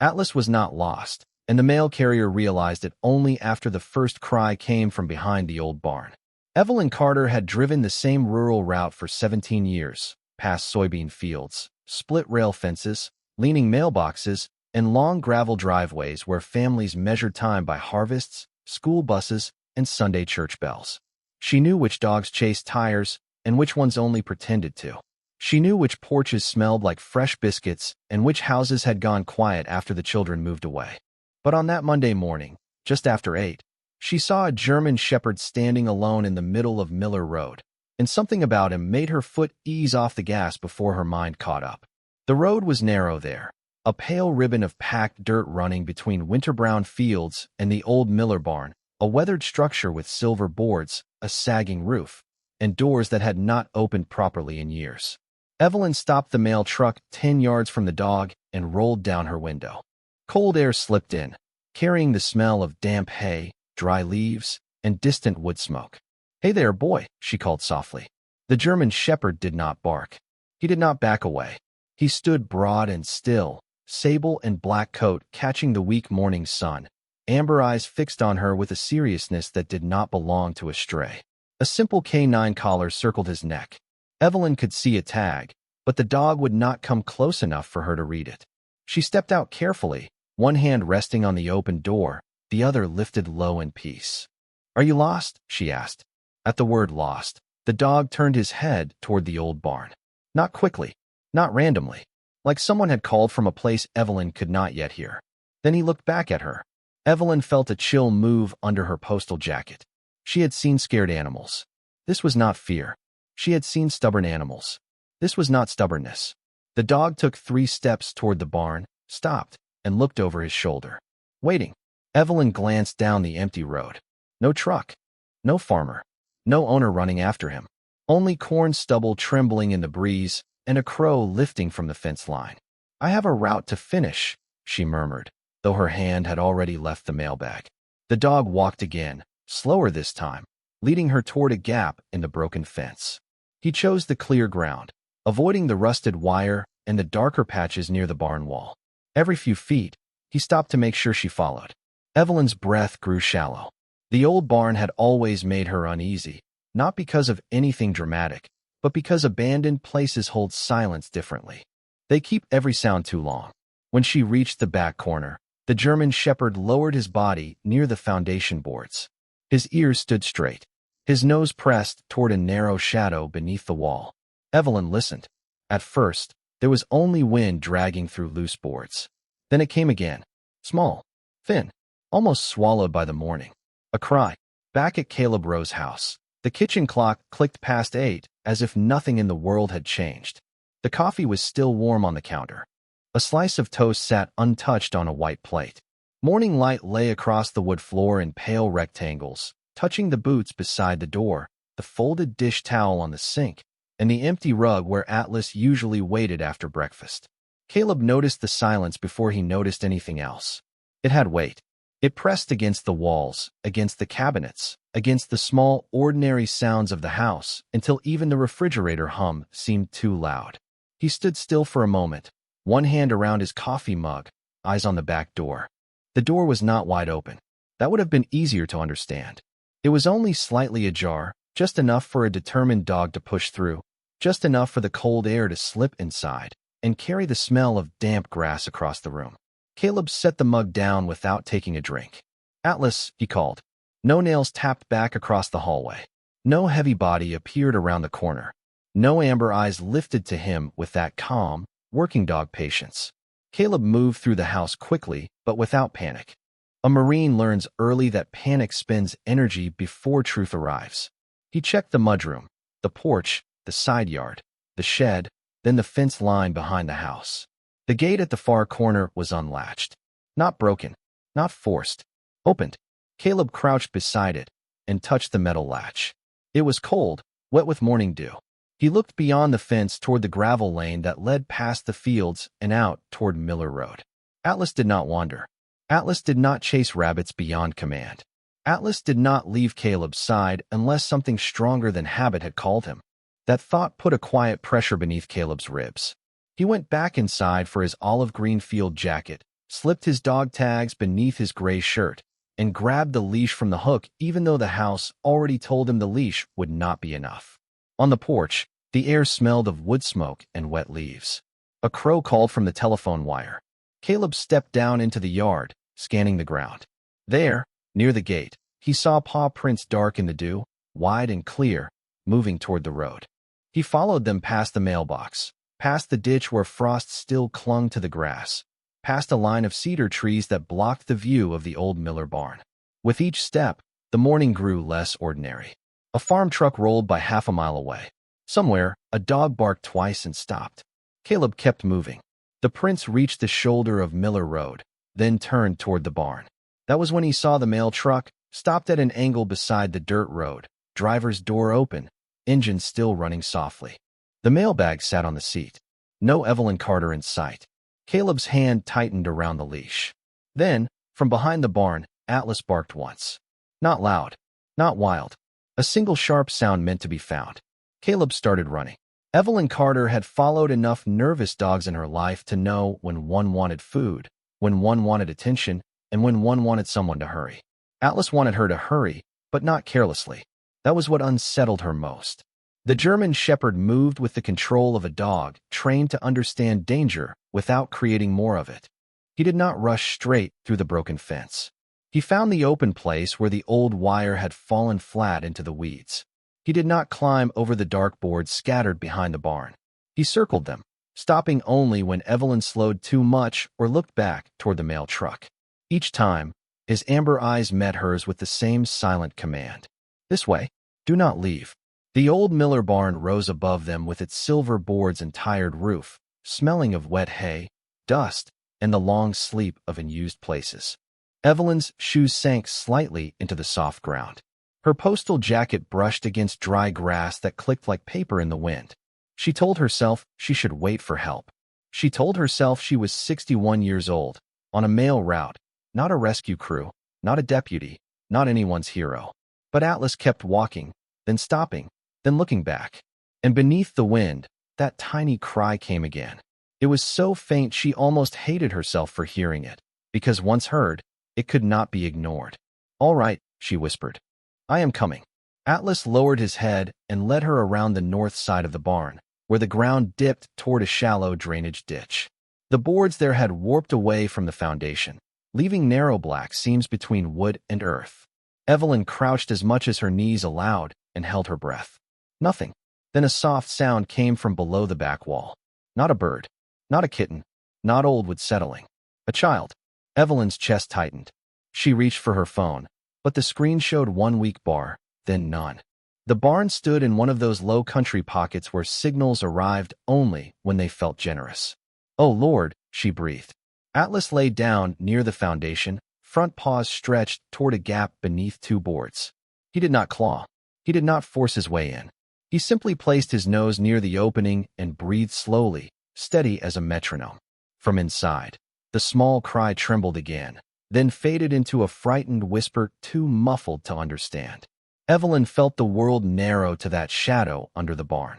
Atlas was not lost, and the mail carrier realized it only after the first cry came from behind the old barn. Evelyn Carter had driven the same rural route for 17 years, past soybean fields, split rail fences, leaning mailboxes, and long gravel driveways where families measured time by harvests, school buses, and Sunday church bells. She knew which dogs chased tires and which ones only pretended to. She knew which porches smelled like fresh biscuits and which houses had gone quiet after the children moved away. But on that Monday morning, just after 8, she saw a German shepherd standing alone in the middle of Miller Road, and something about him made her foot ease off the gas before her mind caught up. The road was narrow there, a pale ribbon of packed dirt running between winter-brown fields and the old Miller barn, a weathered structure with silver boards, a sagging roof, and doors that had not opened properly in years. Evelyn stopped the mail truck 10 yards from the dog and rolled down her window. Cold air slipped in, carrying the smell of damp hay, dry leaves, and distant wood smoke. "Hey there, boy," she called softly. The German shepherd did not bark. He did not back away. He stood broad and still, sable and black coat catching the weak morning sun, amber eyes fixed on her with a seriousness that did not belong to a stray. A simple K9 collar circled his neck. Evelyn could see a tag, but the dog would not come close enough for her to read it. She stepped out carefully, one hand resting on the open door, the other lifted low in peace. "Are you lost?" she asked. At the word lost, the dog turned his head toward the old barn. Not quickly, not randomly, like someone had called from a place Evelyn could not yet hear. Then he looked back at her. Evelyn felt a chill move under her postal jacket. She had seen scared animals. This was not fear. She had seen stubborn animals. This was not stubbornness. The dog took 3 steps toward the barn, stopped, and looked over his shoulder. Waiting. Evelyn glanced down the empty road. No truck. No farmer. No owner running after him. Only corn stubble trembling in the breeze and a crow lifting from the fence line. "I have a route to finish," she murmured, though her hand had already left the mailbag. The dog walked again, slower this time, leading her toward a gap in the broken fence. He chose the clear ground, avoiding the rusted wire and the darker patches near the barn wall. Every few feet, he stopped to make sure she followed. Evelyn's breath grew shallow. The old barn had always made her uneasy, not because of anything dramatic, but because abandoned places hold silence differently. They keep every sound too long. When she reached the back corner, the German shepherd lowered his body near the foundation boards. His ears stood straight, his nose pressed toward a narrow shadow beneath the wall. Evelyn listened. At first, there was only wind dragging through loose boards. Then it came again, small, thin, almost swallowed by the morning. A cry. Back at Caleb Rowe's house, the kitchen clock clicked past 8 as if nothing in the world had changed. The coffee was still warm on the counter. A slice of toast sat untouched on a white plate. Morning light lay across the wood floor in pale rectangles, touching the boots beside the door, the folded dish towel on the sink, and the empty rug where Atlas usually waited after breakfast. Caleb noticed the silence before he noticed anything else. It had weight. It pressed against the walls, against the cabinets, against the small, ordinary sounds of the house, until even the refrigerator hum seemed too loud. He stood still for a moment, one hand around his coffee mug, eyes on the back door. The door was not wide open. That would have been easier to understand. It was only slightly ajar, just enough for a determined dog to push through, just enough for the cold air to slip inside and carry the smell of damp grass across the room. Caleb set the mug down without taking a drink. "Atlas," he called. No nails tapped back across the hallway. No heavy body appeared around the corner. No amber eyes lifted to him with that calm, working dog patience. Caleb moved through the house quickly, but without panic. A Marine learns early that panic spends energy before truth arrives. He checked the mudroom, the porch, the side yard, the shed, then the fence line behind the house. The gate at the far corner was unlatched. Not broken, not forced. Opened. Caleb crouched beside it and touched the metal latch. It was cold, wet with morning dew. He looked beyond the fence toward the gravel lane that led past the fields and out toward Miller Road. Atlas did not wander. Atlas did not chase rabbits beyond command. Atlas did not leave Caleb's side unless something stronger than habit had called him. That thought put a quiet pressure beneath Caleb's ribs. He went back inside for his olive green field jacket, slipped his dog tags beneath his gray shirt, and grabbed the leash from the hook even though the house already told him the leash would not be enough. On the porch, the air smelled of wood smoke and wet leaves. A crow called from the telephone wire. Caleb stepped down into the yard, scanning the ground. There, near the gate, he saw paw prints dark in the dew, wide and clear, moving toward the road. He followed them past the mailbox, past the ditch where frost still clung to the grass, past a line of cedar trees that blocked the view of the old Miller barn. With each step, the morning grew less ordinary. A farm truck rolled by half a mile away. Somewhere, a dog barked twice and stopped. Caleb kept moving. The prints reached the shoulder of Miller Road, then turned toward the barn. That was when he saw the mail truck, stopped at an angle beside the dirt road, driver's door open, engine still running softly. The mailbag sat on the seat. No Evelyn Carter in sight. Caleb's hand tightened around the leash. Then, from behind the barn, Atlas barked once. Not loud, not wild. A single sharp sound meant to be found. Caleb started running. Evelyn Carter had followed enough nervous dogs in her life to know when one wanted food, when one wanted attention, and when one wanted someone to hurry. Atlas wanted her to hurry, but not carelessly. That was what unsettled her most. The German Shepherd moved with the control of a dog trained to understand danger without creating more of it. He did not rush straight through the broken fence. He found the open place where the old wire had fallen flat into the weeds. He did not climb over the dark boards scattered behind the barn. He circled them, stopping only when Evelyn slowed too much or looked back toward the mail truck. Each time, his amber eyes met hers with the same silent command. This way, do not leave. The old Miller barn rose above them with its silver boards and tired roof, smelling of wet hay, dust, and the long sleep of unused places. Evelyn's shoes sank slightly into the soft ground. Her postal jacket brushed against dry grass that clicked like paper in the wind. She told herself she should wait for help. She told herself she was 61 years old, on a mail route, not a rescue crew, not a deputy, not anyone's hero. But Atlas kept walking, then stopping, then looking back. And beneath the wind, that tiny cry came again. It was so faint she almost hated herself for hearing it, because once heard, it could not be ignored. All right, she whispered. I am coming. Atlas lowered his head and led her around the north side of the barn, where the ground dipped toward a shallow drainage ditch. The boards there had warped away from the foundation, leaving narrow black seams between wood and earth. Evelyn crouched as much as her knees allowed and held her breath. Nothing. Then a soft sound came from below the back wall. Not a bird, not a kitten, not old wood settling. A child. Evelyn's chest tightened. She reached for her phone, but the screen showed one weak bar, then none. The barn stood in one of those low country pockets where signals arrived only when they felt generous. Oh Lord, she breathed. Atlas lay down near the foundation, front paws stretched toward a gap beneath two boards. He did not claw. He did not force his way in. He simply placed his nose near the opening and breathed slowly, steady as a metronome. From inside, the small cry trembled again, then faded into a frightened whisper too muffled to understand. Evelyn felt the world narrow to that shadow under the barn.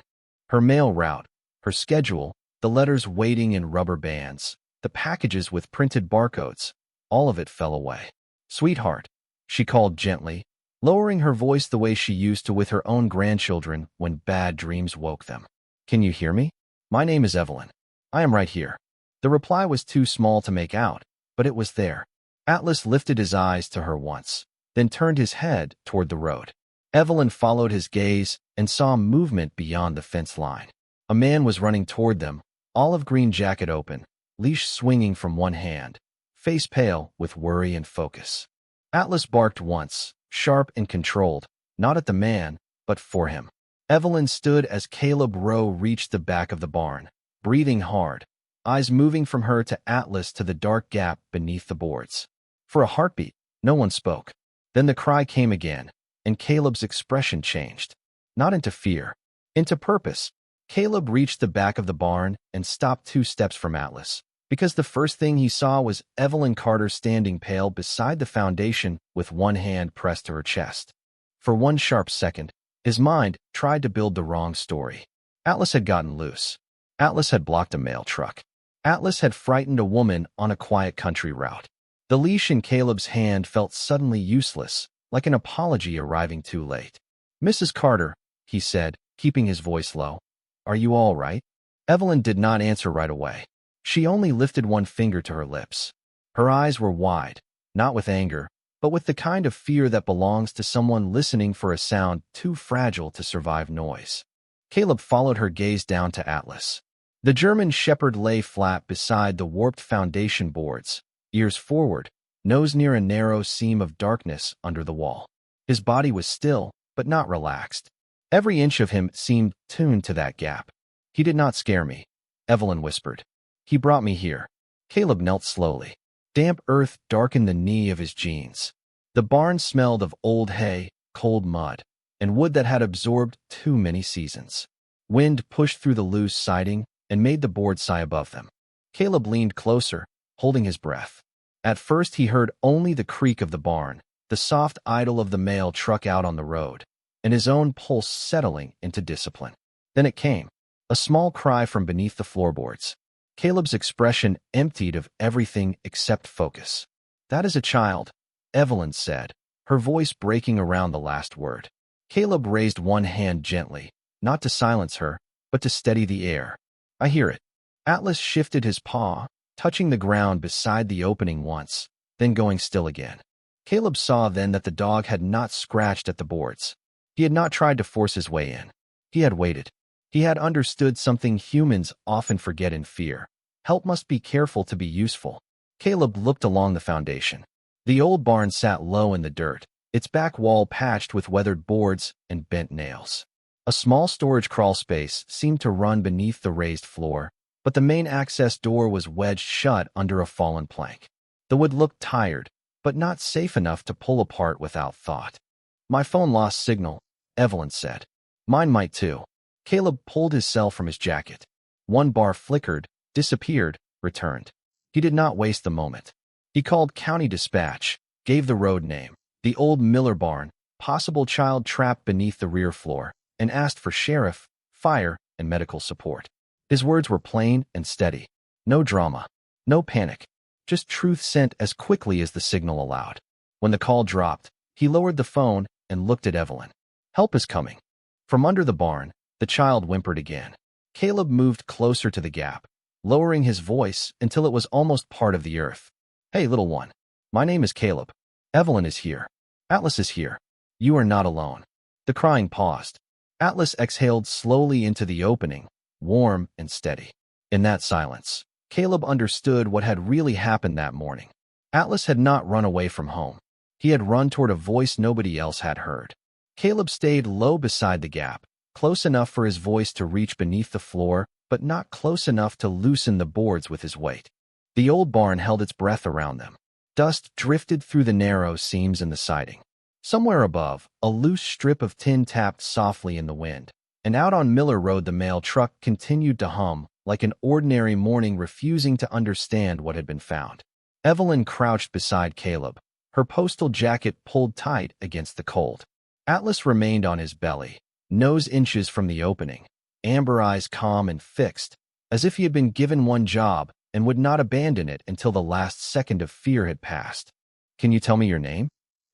Her mail route, her schedule, the letters waiting in rubber bands, the packages with printed barcodes, all of it fell away. Sweetheart, she called gently, lowering her voice the way she used to with her own grandchildren when bad dreams woke them. Can you hear me? My name is Evelyn. I am right here. The reply was too small to make out, but it was there. Atlas lifted his eyes to her once, then turned his head toward the road. Evelyn followed his gaze and saw movement beyond the fence line. A man was running toward them, olive green jacket open, leash swinging from one hand, face pale with worry and focus. Atlas barked once, sharp and controlled, not at the man, but for him. Evelyn stood as Caleb Rowe reached the back of the barn, breathing hard, eyes moving from her to Atlas to the dark gap beneath the boards. For a heartbeat, no one spoke. Then the cry came again, and Caleb's expression changed. Not into fear, into purpose. Caleb reached the back of the barn and stopped 2 steps from Atlas, because the first thing he saw was Evelyn Carter standing pale beside the foundation with one hand pressed to her chest. For one sharp second, his mind tried to build the wrong story. Atlas had gotten loose. Atlas had blocked a mail truck. Atlas had frightened a woman on a quiet country route. The leash in Caleb's hand felt suddenly useless, like an apology arriving too late. "Mrs. Carter," he said, keeping his voice low. "Are you all right?" Evelyn did not answer right away. She only lifted one finger to her lips. Her eyes were wide, not with anger, but with the kind of fear that belongs to someone listening for a sound too fragile to survive noise. Caleb followed her gaze down to Atlas. The German shepherd lay flat beside the warped foundation boards, ears forward, nose near a narrow seam of darkness under the wall. His body was still, but not relaxed. Every inch of him seemed tuned to that gap. "He did not scare me," Evelyn whispered. "He brought me here." Caleb knelt slowly. Damp earth darkened the knee of his jeans. The barn smelled of old hay, cold mud, and wood that had absorbed too many seasons. Wind pushed through the loose siding and made the board sigh above them. Caleb leaned closer, holding his breath. At first he heard only the creak of the barn, the soft idle of the mail truck out on the road, and his own pulse settling into discipline. Then it came, a small cry from beneath the floorboards. Caleb's expression emptied of everything except focus. "That is a child," Evelyn said, her voice breaking around the last word. Caleb raised one hand gently, not to silence her, but to steady the air. "I hear it." Atlas shifted his paw, touching the ground beside the opening once, then going still again. Caleb saw then that the dog had not scratched at the boards. He had not tried to force his way in. He had waited. He had understood something humans often forget in fear. Help must be careful to be useful. Caleb looked along the foundation. The old barn sat low in the dirt, its back wall patched with weathered boards and bent nails. A small storage crawl space seemed to run beneath the raised floor, but the main access door was wedged shut under a fallen plank. The wood looked tired, but not safe enough to pull apart without thought. "My phone lost signal," Evelyn said. "Mine might too." Caleb pulled his cell from his jacket. One bar flickered, disappeared, returned. He did not waste the moment. He called County Dispatch, gave the road name, the old Miller barn, possible child trapped beneath the rear floor, and asked for sheriff, fire, and medical support. His words were plain and steady. No drama, no panic, just truth sent as quickly as the signal allowed. When the call dropped, he lowered the phone and looked at Evelyn. "Help is coming." From under the barn, the child whimpered again. Caleb moved closer to the gap, lowering his voice until it was almost part of the earth. "Hey, little one. My name is Caleb. Evelyn is here. Atlas is here. You are not alone." The crying paused. Atlas exhaled slowly into the opening, warm and steady. In that silence, Caleb understood what had really happened that morning. Atlas had not run away from home. He had run toward a voice nobody else had heard. Caleb stayed low beside the gap, close enough for his voice to reach beneath the floor, but not close enough to loosen the boards with his weight. The old barn held its breath around them. Dust drifted through the narrow seams in the siding. Somewhere above, a loose strip of tin tapped softly in the wind, and out on Miller Road the mail truck continued to hum, like an ordinary morning refusing to understand what had been found. Evelyn crouched beside Caleb, her postal jacket pulled tight against the cold. Atlas remained on his belly, nose inches from the opening, amber eyes calm and fixed, as if he had been given one job and would not abandon it until the last second of fear had passed. "Can you tell me your name?"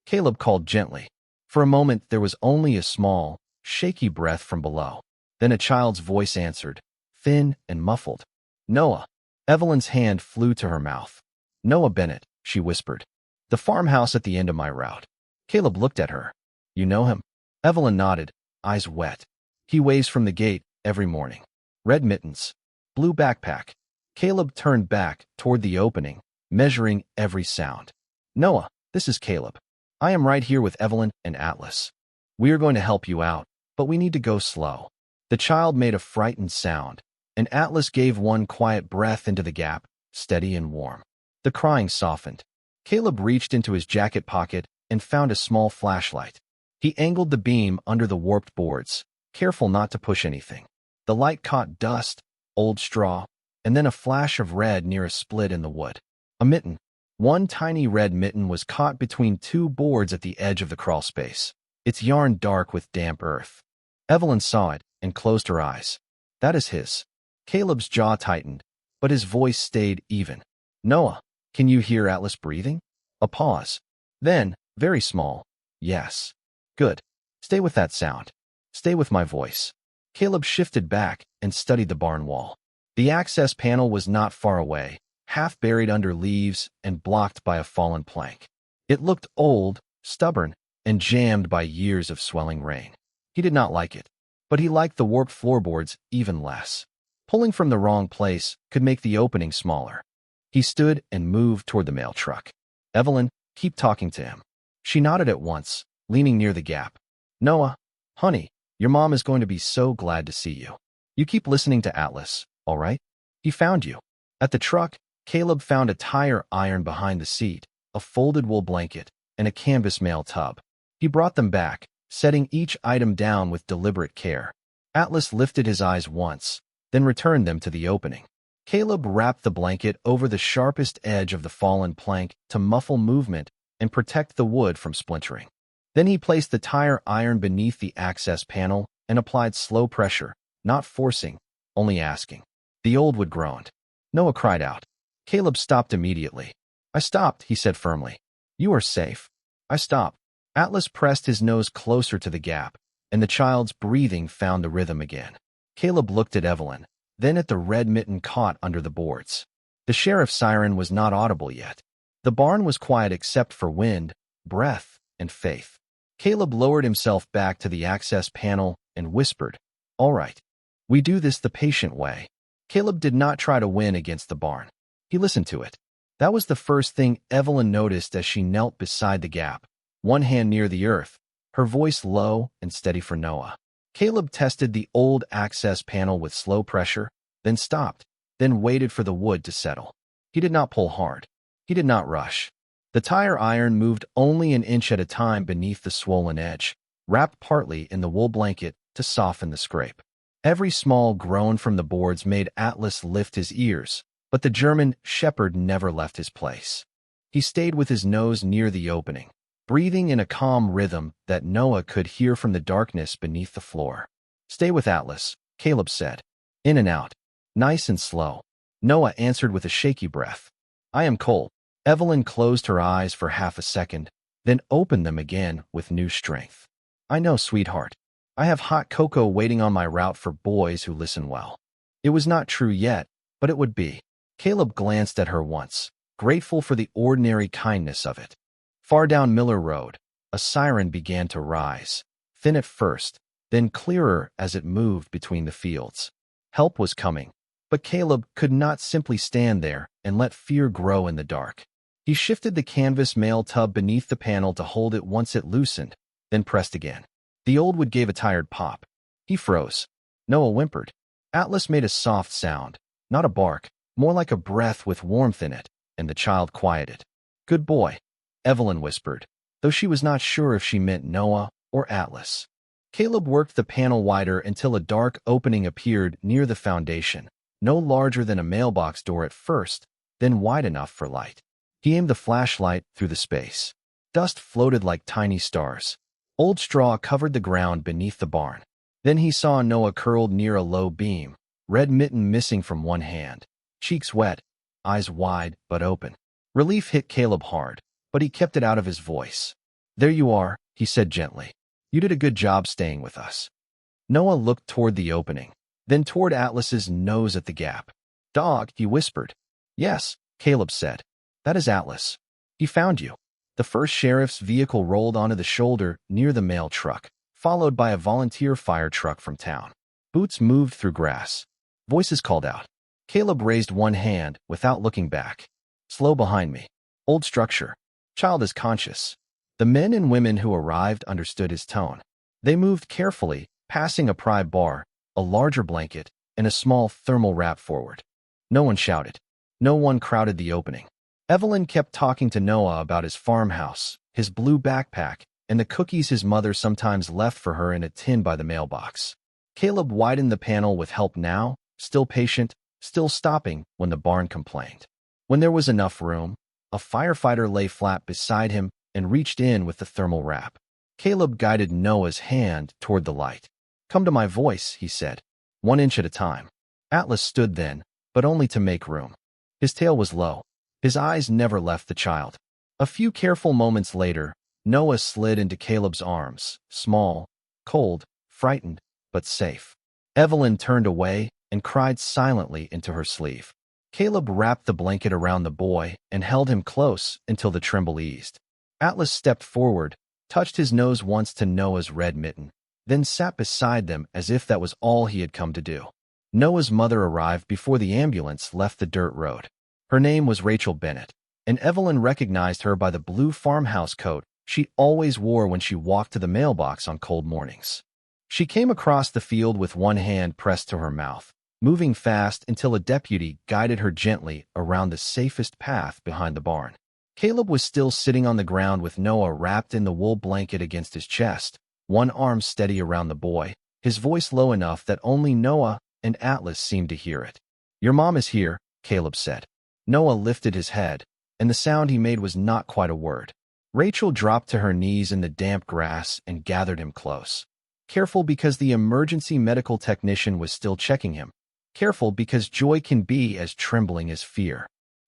Caleb called gently. For a moment there was only a small, shaky breath from below. Then a child's voice answered, thin and muffled. "Noah." Evelyn's hand flew to her mouth. "Noah Bennett," she whispered. "The farmhouse at the end of my route." Caleb looked at her. "You know him?" Evelyn nodded, eyes wet. "He waves from the gate every morning. Red mittens, blue backpack." Caleb turned back toward the opening, measuring every sound. "Noah, this is Caleb. I am right here with Evelyn and Atlas. We are going to help you out, but we need to go slow." The child made a frightened sound, and Atlas gave one quiet breath into the gap, steady and warm. The crying softened. Caleb reached into his jacket pocket and found a small flashlight. He angled the beam under the warped boards, careful not to push anything. The light caught dust, old straw, and then a flash of red near a split in the wood. A mitten. One tiny red mitten was caught between two boards at the edge of the crawl space, its yarn dark with damp earth. Evelyn saw it and closed her eyes. "That is his." Caleb's jaw tightened, but his voice stayed even. Noah, can you hear Atlas breathing? A pause. Then, very small, yes. Good. Stay with that sound. Stay with my voice. Caleb shifted back and studied the barn wall. The access panel was not far away, half buried under leaves and blocked by a fallen plank. It looked old, stubborn, and jammed by years of swelling rain. He did not like it, but he liked the warped floorboards even less. Pulling from the wrong place could make the opening smaller. He stood and moved toward the mail truck. Evelyn, keep talking to him. She nodded at once, leaning near the gap. Noah, honey, your mom is going to be so glad to see you. You keep listening to Atlas, all right? He found you. At the truck, Caleb found a tire iron behind the seat, a folded wool blanket, and a canvas mail tub. He brought them back, setting each item down with deliberate care. Atlas lifted his eyes once, then returned them to the opening. Caleb wrapped the blanket over the sharpest edge of the fallen plank to muffle movement and protect the wood from splintering. Then he placed the tire iron beneath the access panel and applied slow pressure, not forcing, only asking. The old wood groaned. Noah cried out. Caleb stopped immediately. I stopped, he said firmly. You are safe. I stopped. Atlas pressed his nose closer to the gap, and the child's breathing found the rhythm again. Caleb looked at Evelyn, then at the red mitten caught under the boards. The sheriff's siren was not audible yet. The barn was quiet except for wind, breath, and faith. Caleb lowered himself back to the access panel and whispered, All right. We do this the patient way. Caleb did not try to win against the barn. He listened to it. That was the first thing Evelyn noticed as she knelt beside the gap, one hand near the earth, her voice low and steady for Noah. Caleb tested the old access panel with slow pressure, then stopped, then waited for the wood to settle. He did not pull hard. He did not rush. The tire iron moved only an inch at a time beneath the swollen edge, wrapped partly in the wool blanket to soften the scrape. Every small groan from the boards made Atlas lift his ears, but the German shepherd never left his place. He stayed with his nose near the opening, breathing in a calm rhythm that Noah could hear from the darkness beneath the floor. Stay with Atlas, Caleb said. In and out. Nice and slow. Noah answered with a shaky breath. I am cold. Evelyn closed her eyes for half a second, then opened them again with new strength. I know, sweetheart. I have hot cocoa waiting on my route for boys who listen well. It was not true yet, but it would be. Caleb glanced at her once, grateful for the ordinary kindness of it. Far down Miller Road, a siren began to rise, thin at first, then clearer as it moved between the fields. Help was coming, but Caleb could not simply stand there and let fear grow in the dark. He shifted the canvas mail tub beneath the panel to hold it once it loosened, then pressed again. The old wood gave a tired pop. He froze. Noah whimpered. Atlas made a soft sound, not a bark, more like a breath with warmth in it, and the child quieted. Good boy, Evelyn whispered, though she was not sure if she meant Noah or Atlas. Caleb worked the panel wider until a dark opening appeared near the foundation, no larger than a mailbox door at first, then wide enough for light. He aimed the flashlight through the space. Dust floated like tiny stars. Old straw covered the ground beneath the barn. Then he saw Noah curled near a low beam, red mitten missing from one hand, cheeks wet, eyes wide but open. Relief hit Caleb hard, but he kept it out of his voice. There you are, he said gently. You did a good job staying with us. Noah looked toward the opening, then toward Atlas's nose at the gap. Dog, he whispered. Yes, Caleb said. That is Atlas. He found you. The first sheriff's vehicle rolled onto the shoulder near the mail truck, followed by a volunteer fire truck from town. Boots moved through grass. Voices called out. Caleb raised one hand without looking back. Slow behind me. Old structure. Child is conscious. The men and women who arrived understood his tone. They moved carefully, passing a pry bar, a larger blanket, and a small thermal wrap forward. No one shouted. No one crowded the opening. Evelyn kept talking to Noah about his farmhouse, his blue backpack, and the cookies his mother sometimes left for her in a tin by the mailbox. Caleb widened the panel with help now, still patient, still stopping when the barn complained. When there was enough room, a firefighter lay flat beside him and reached in with the thermal wrap. Caleb guided Noah's hand toward the light. Come to my voice, he said, 1 inch at a time. Atlas stood then, but only to make room. His tail was low. His eyes never left the child. A few careful moments later, Noah slid into Caleb's arms, small, cold, frightened, but safe. Evelyn turned away and cried silently into her sleeve. Caleb wrapped the blanket around the boy and held him close until the tremble eased. Atlas stepped forward, touched his nose once to Noah's red mitten, then sat beside them as if that was all he had come to do. Noah's mother arrived before the ambulance left the dirt road. Her name was Rachel Bennett, and Evelyn recognized her by the blue farmhouse coat she always wore when she walked to the mailbox on cold mornings. She came across the field with one hand pressed to her mouth, moving fast until a deputy guided her gently around the safest path behind the barn. Caleb was still sitting on the ground with Noah wrapped in the wool blanket against his chest, one arm steady around the boy, his voice low enough that only Noah and Atlas seemed to hear it. "Your mom is here," Caleb said. Noah lifted his head, and the sound he made was not quite a word. Rachel dropped to her knees in the damp grass and gathered him close. Careful because the emergency medical technician was still checking him. Careful because joy can be as trembling as fear.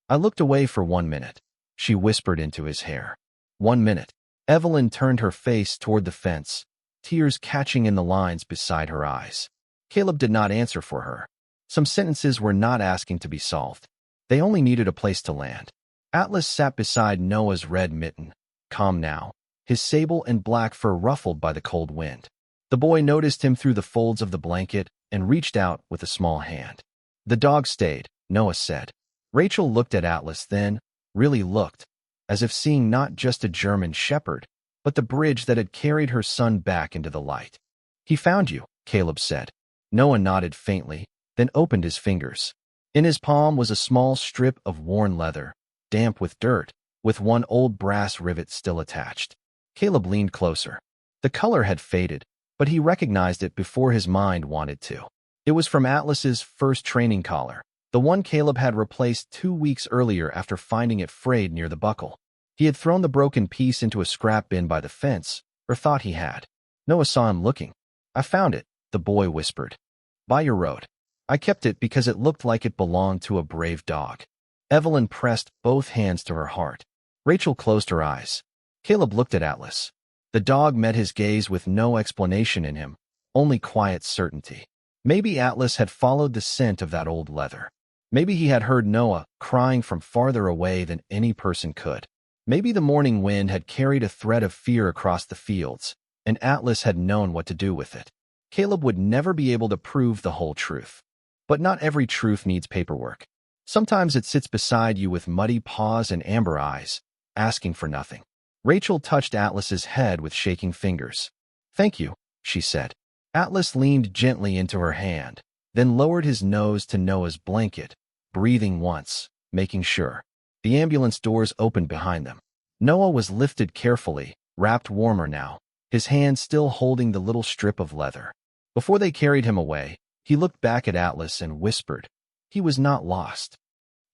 "I looked away for 1 minute," she whispered into his hair. 1 minute. Evelyn turned her face toward the fence, tears catching in the lines beside her eyes. Caleb did not answer for her. Some sentences were not asking to be solved. They only needed a place to land. Atlas sat beside Noah's red mitten, calm now, his sable and black fur ruffled by the cold wind. The boy noticed him through the folds of the blanket and reached out with a small hand. "The dog stayed," Noah said. Rachel looked at Atlas then, really looked, as if seeing not just a German shepherd, but the bridge that had carried her son back into the light. "He found you," Caleb said. Noah nodded faintly, then opened his fingers. In his palm was a small strip of worn leather, damp with dirt, with one old brass rivet still attached. Caleb leaned closer. The color had faded, but he recognized it before his mind wanted to. It was from Atlas's first training collar, the one Caleb had replaced 2 weeks earlier after finding it frayed near the buckle. He had thrown the broken piece into a scrap bin by the fence, or thought he had. Noah saw him looking. "I found it," the boy whispered. "By your road. I kept it because it looked like it belonged to a brave dog." Evelyn pressed both hands to her heart. Rachel closed her eyes. Caleb looked at Atlas. The dog met his gaze with no explanation in him, only quiet certainty. Maybe Atlas had followed the scent of that old leather. Maybe he had heard Noah crying from farther away than any person could. Maybe the morning wind had carried a thread of fear across the fields, and Atlas had known what to do with it. Caleb would never be able to prove the whole truth. But not every truth needs paperwork. Sometimes it sits beside you with muddy paws and amber eyes, asking for nothing. Rachel touched Atlas's head with shaking fingers. "Thank you," she said. Atlas leaned gently into her hand, then lowered his nose to Noah's blanket, breathing once, making sure. The ambulance doors opened behind them. Noah was lifted carefully, wrapped warmer now, his hand still holding the little strip of leather. Before they carried him away, he looked back at Atlas and whispered. He was not lost.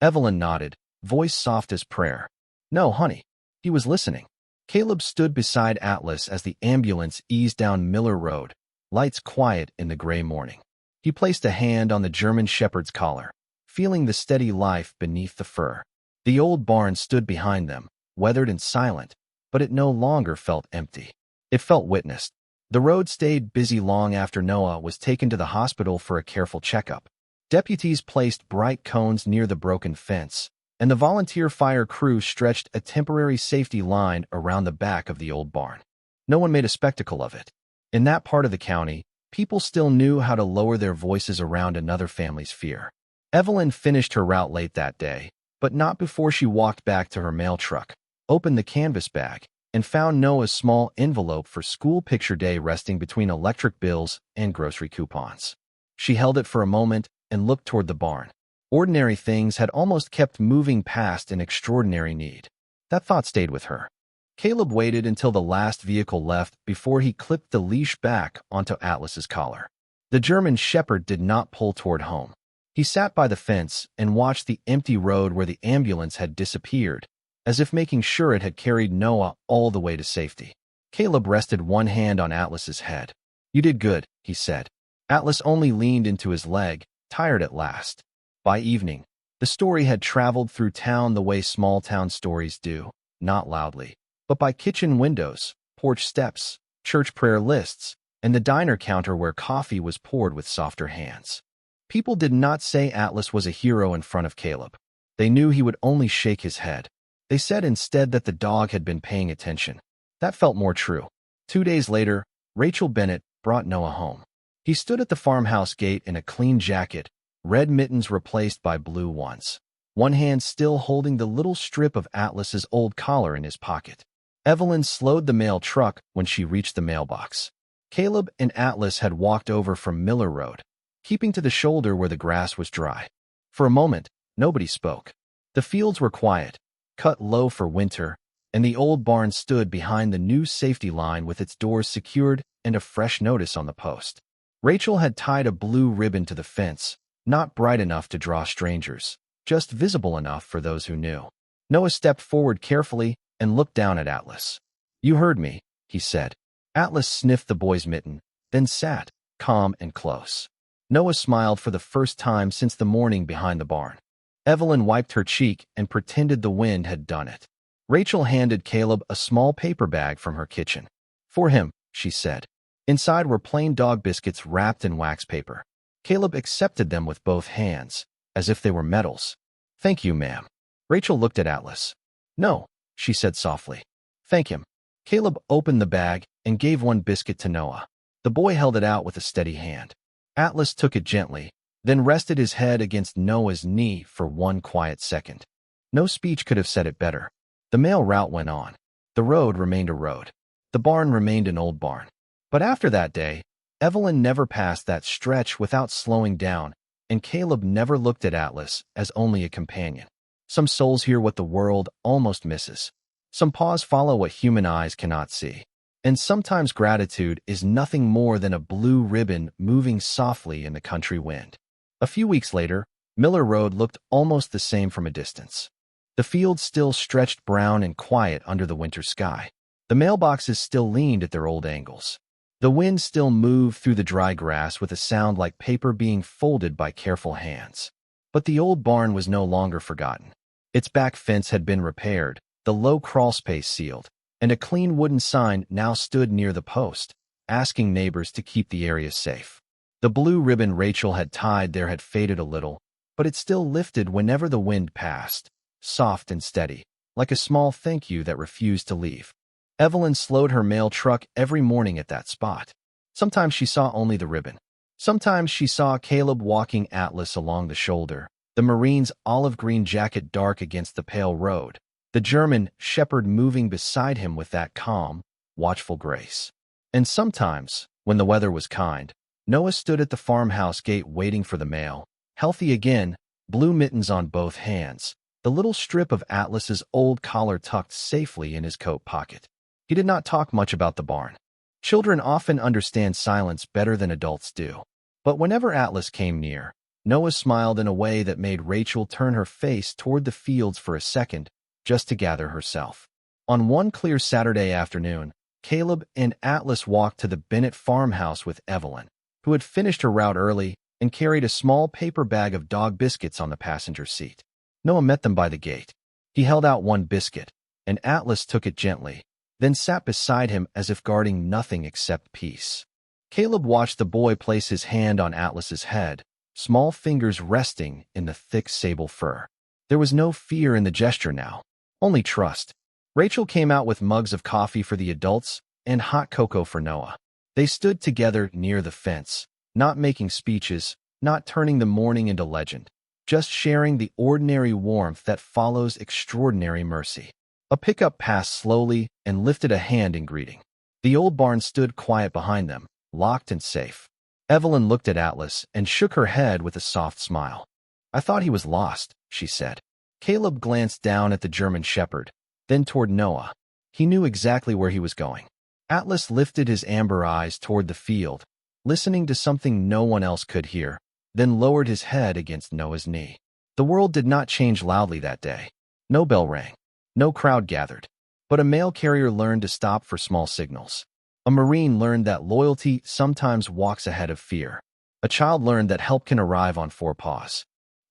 Evelyn nodded, voice soft as prayer. "No, honey." He was listening. Caleb stood beside Atlas as the ambulance eased down Miller Road, lights quiet in the gray morning. He placed a hand on the German shepherd's collar, feeling the steady life beneath the fur. The old barn stood behind them, weathered and silent, but it no longer felt empty. It felt witnessed. The road stayed busy long after Noah was taken to the hospital for a careful checkup. Deputies placed bright cones near the broken fence, and the volunteer fire crew stretched a temporary safety line around the back of the old barn. No one made a spectacle of it. In that part of the county, people still knew how to lower their voices around another family's fear. Evelyn finished her route late that day, but not before she walked back to her mail truck, opened the canvas bag, and found Noah's small envelope for school picture day resting between electric bills and grocery coupons. She held it for a moment and looked toward the barn. Ordinary things had almost kept moving past an extraordinary need. That thought stayed with her. Caleb waited until the last vehicle left before he clipped the leash back onto Atlas's collar. The German shepherd did not pull toward home. He sat by the fence and watched the empty road where the ambulance had disappeared, as if making sure it had carried Noah all the way to safety. Caleb rested one hand on Atlas's head. "You did good," he said. Atlas only leaned into his leg, tired at last. By evening, the story had traveled through town the way small-town stories do, not loudly, but by kitchen windows, porch steps, church prayer lists, and the diner counter where coffee was poured with softer hands. People did not say Atlas was a hero in front of Caleb. They knew he would only shake his head. They said instead that the dog had been paying attention. That felt more true. 2 days later, Rachel Bennett brought Noah home. He stood at the farmhouse gate in a clean jacket, red mittens replaced by blue ones, one hand still holding the little strip of Atlas's old collar in his pocket. Evelyn slowed the mail truck when she reached the mailbox. Caleb and Atlas had walked over from Miller Road, keeping to the shoulder where the grass was dry. For a moment, nobody spoke. The fields were quiet, cut low for winter, and the old barn stood behind the new safety line with its doors secured and a fresh notice on the post. Rachel had tied a blue ribbon to the fence, not bright enough to draw strangers, just visible enough for those who knew. Noah stepped forward carefully and looked down at Atlas. "You heard me," he said. Atlas sniffed the boy's mitten, then sat, calm and close. Noah smiled for the first time since the morning behind the barn. Evelyn wiped her cheek and pretended the wind had done it. Rachel handed Caleb a small paper bag from her kitchen. "For him," she said. Inside were plain dog biscuits wrapped in wax paper. Caleb accepted them with both hands, as if they were medals. "Thank you, ma'am." Rachel looked at Atlas. "No," she said softly. "Thank him." Caleb opened the bag and gave one biscuit to Noah. The boy held it out with a steady hand. Atlas took it gently, then rested his head against Noah's knee for one quiet second. No speech could have said it better. The mail route went on. The road remained a road. The barn remained an old barn. But after that day, Evelyn never passed that stretch without slowing down, and Caleb never looked at Atlas as only a companion. Some souls hear what the world almost misses. Some paws follow what human eyes cannot see. And sometimes gratitude is nothing more than a blue ribbon moving softly in the country wind. A few weeks later, Miller Road looked almost the same from a distance. The fields still stretched brown and quiet under the winter sky. The mailboxes still leaned at their old angles. The wind still moved through the dry grass with a sound like paper being folded by careful hands. But the old barn was no longer forgotten. Its back fence had been repaired, the low crawlspace sealed, and a clean wooden sign now stood near the post, asking neighbors to keep the area safe. The blue ribbon Rachel had tied there had faded a little, but it still lifted whenever the wind passed, soft and steady, like a small thank you that refused to leave. Evelyn slowed her mail truck every morning at that spot. Sometimes she saw only the ribbon. Sometimes she saw Caleb walking Atlas along the shoulder, the Marine's olive-green jacket dark against the pale road, the German shepherd moving beside him with that calm, watchful grace. And sometimes, when the weather was kind, Noah stood at the farmhouse gate waiting for the mail, healthy again, blue mittens on both hands, the little strip of Atlas's old collar tucked safely in his coat pocket. He did not talk much about the barn. Children often understand silence better than adults do. But whenever Atlas came near, Noah smiled in a way that made Rachel turn her face toward the fields for a second, just to gather herself. On one clear Saturday afternoon, Caleb and Atlas walked to the Bennett farmhouse with Evelyn, who had finished her route early and carried a small paper bag of dog biscuits on the passenger seat. Noah met them by the gate. He held out one biscuit, and Atlas took it gently, then sat beside him as if guarding nothing except peace. Caleb watched the boy place his hand on Atlas's head, small fingers resting in the thick sable fur. There was no fear in the gesture now, only trust. Rachel came out with mugs of coffee for the adults and hot cocoa for Noah. They stood together near the fence, not making speeches, not turning the morning into legend, just sharing the ordinary warmth that follows extraordinary mercy. A pickup passed slowly and lifted a hand in greeting. The old barn stood quiet behind them, locked and safe. Evelyn looked at Atlas and shook her head with a soft smile. "I thought he was lost," she said. Caleb glanced down at the German shepherd, then toward Noah. He knew exactly where he was going. Atlas lifted his amber eyes toward the field, listening to something no one else could hear, then lowered his head against Noah's knee. The world did not change loudly that day. No bell rang. No crowd gathered. But a mail carrier learned to stop for small signals. A Marine learned that loyalty sometimes walks ahead of fear. A child learned that help can arrive on 4 paws.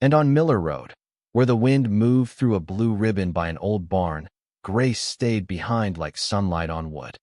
And on Miller Road, where the wind moved through a blue ribbon by an old barn, Grace stayed behind like sunlight on wood.